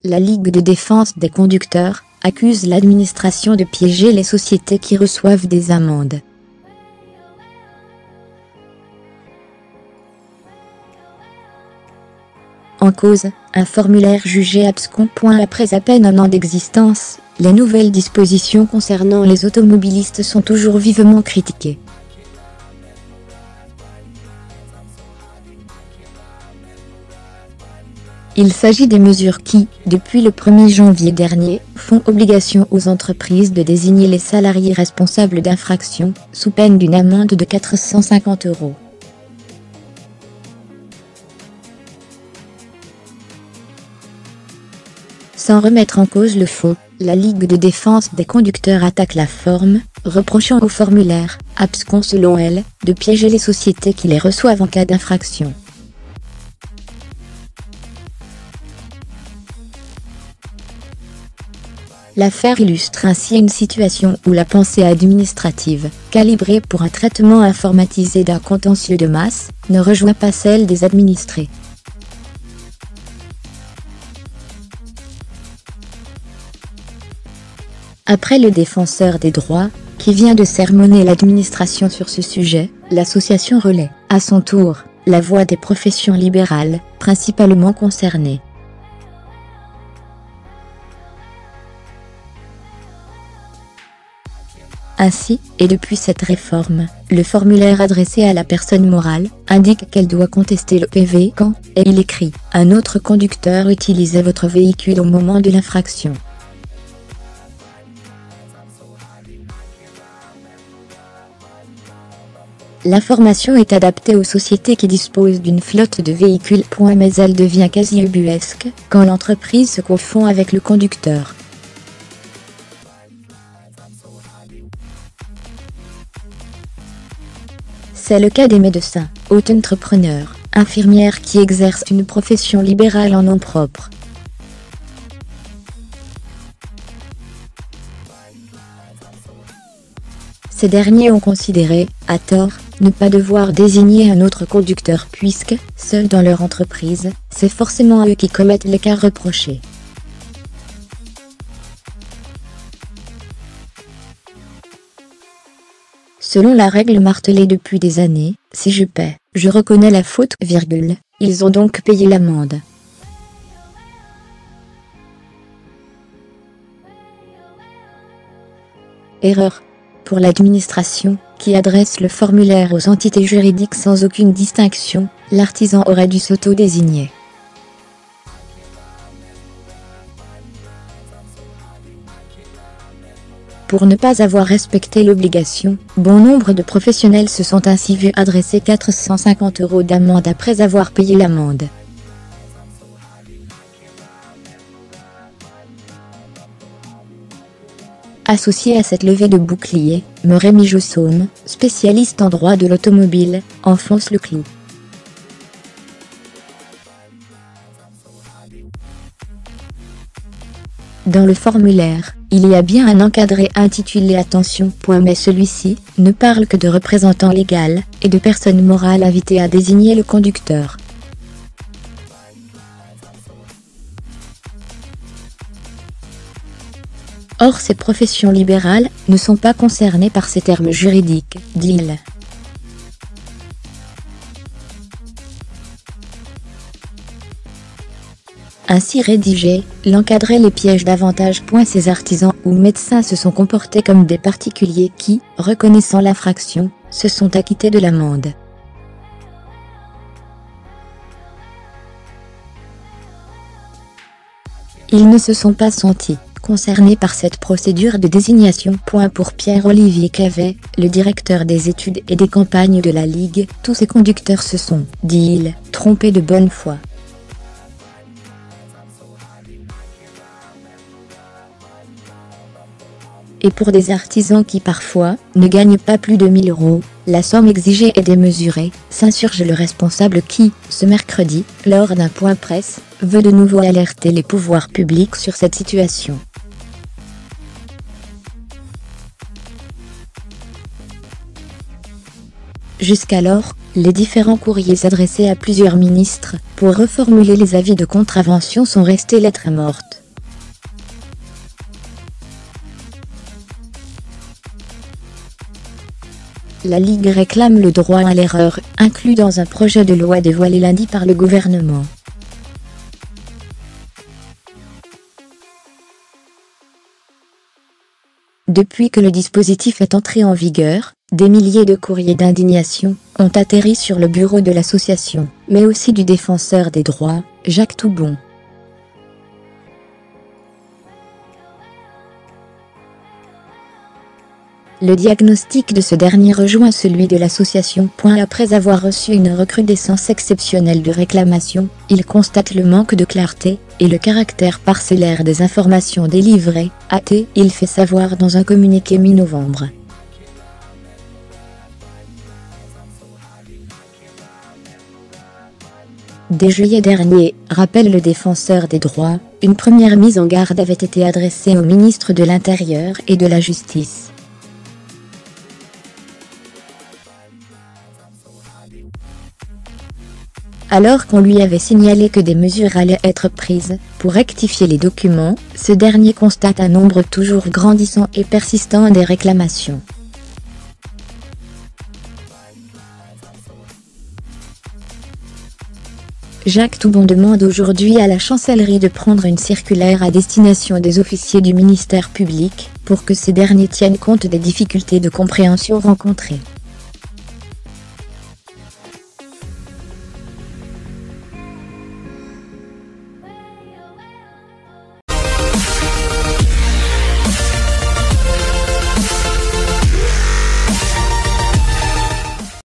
La Ligue de défense des conducteurs accuse l'administration de piéger les sociétés qui reçoivent des amendes. En cause, un formulaire jugé abscon. Après à peine un an d'existence, les nouvelles dispositions concernant les automobilistes sont toujours vivement critiquées. Il s'agit des mesures qui, depuis le 1er janvier dernier, font obligation aux entreprises de désigner les salariés responsables d'infractions, sous peine d'une amende de 450 €. Sans remettre en cause le fond, la Ligue de défense des conducteurs attaque la forme, reprochant au formulaire, abscon selon elle, de piéger les sociétés qui les reçoivent en cas d'infraction. L'affaire illustre ainsi une situation où la pensée administrative, calibrée pour un traitement informatisé d'un contentieux de masse, ne rejoint pas celle des administrés. Après le défenseur des droits, qui vient de sermonner l'administration sur ce sujet, l'association relaie, à son tour, la voix des professions libérales, principalement concernées. Ainsi, et depuis cette réforme, le formulaire adressé à la personne morale indique qu'elle doit contester le PV quand, et il écrit, un autre conducteur utilisait votre véhicule au moment de l'infraction. L'information est adaptée aux sociétés qui disposent d'une flotte de véhicules. Mais elle devient quasi ubuesque quand l'entreprise se confond avec le conducteur. C'est le cas des médecins, auto-entrepreneurs, infirmières qui exercent une profession libérale en nom propre. Ces derniers ont considéré, à tort, ne pas devoir désigner un autre conducteur puisque, seuls dans leur entreprise, c'est forcément eux qui commettent les cas reprochés. Selon la règle martelée depuis des années, si je paie, je reconnais la faute, ils ont donc payé l'amende. Erreur. Pour l'administration, qui adresse le formulaire aux entités juridiques sans aucune distinction, l'artisan aurait dû s'auto-désigner. Pour ne pas avoir respecté l'obligation, bon nombre de professionnels se sont ainsi vus adresser 450 € d'amende après avoir payé l'amende. Associé à cette levée de bouclier, Rémi Jossaume, spécialiste en droit de l'automobile, enfonce le clou. Dans le formulaire, il y a bien un encadré intitulé Attention, mais celui-ci ne parle que de représentant légal et de personne morale invitée à désigner le conducteur. Or ces professions libérales ne sont pas concernées par ces termes juridiques, dit-il. Ainsi rédigé, l'encadré les piège davantage. Ces artisans ou médecins se sont comportés comme des particuliers qui, reconnaissant l'infraction, se sont acquittés de l'amende. Ils ne se sont pas sentis concernés par cette procédure de désignation. Pour Pierre-Olivier Cavet, le directeur des études et des campagnes de la Ligue, tous ces conducteurs se sont, dit-il, trompés de bonne foi. Et pour des artisans qui parfois ne gagnent pas plus de 1000 €, la somme exigée est démesurée, s'insurge le responsable qui, ce mercredi, lors d'un point presse, veut de nouveau alerter les pouvoirs publics sur cette situation. Jusqu'alors, les différents courriers adressés à plusieurs ministres pour reformuler les avis de contravention sont restés lettre morte. La Ligue réclame le droit à l'erreur, inclus dans un projet de loi dévoilé lundi par le gouvernement. Depuis que le dispositif est entré en vigueur, des milliers de courriers d'indignation ont atterri sur le bureau de l'association, mais aussi du défenseur des droits, Jacques Toubon. Le diagnostic de ce dernier rejoint celui de l'association. Après avoir reçu une recrudescence exceptionnelle de réclamations, il constate le manque de clarté et le caractère parcellaire des informations délivrées, a-t-il fait savoir dans un communiqué mi-novembre. Dès juillet dernier, rappelle le défenseur des droits, une première mise en garde avait été adressée au ministre de l'Intérieur et de la Justice. Alors qu'on lui avait signalé que des mesures allaient être prises pour rectifier les documents, ce dernier constate un nombre toujours grandissant et persistant des réclamations. Jacques Toubon demande aujourd'hui à la chancellerie de prendre une circulaire à destination des officiers du ministère public, pour que ces derniers tiennent compte des difficultés de compréhension rencontrées.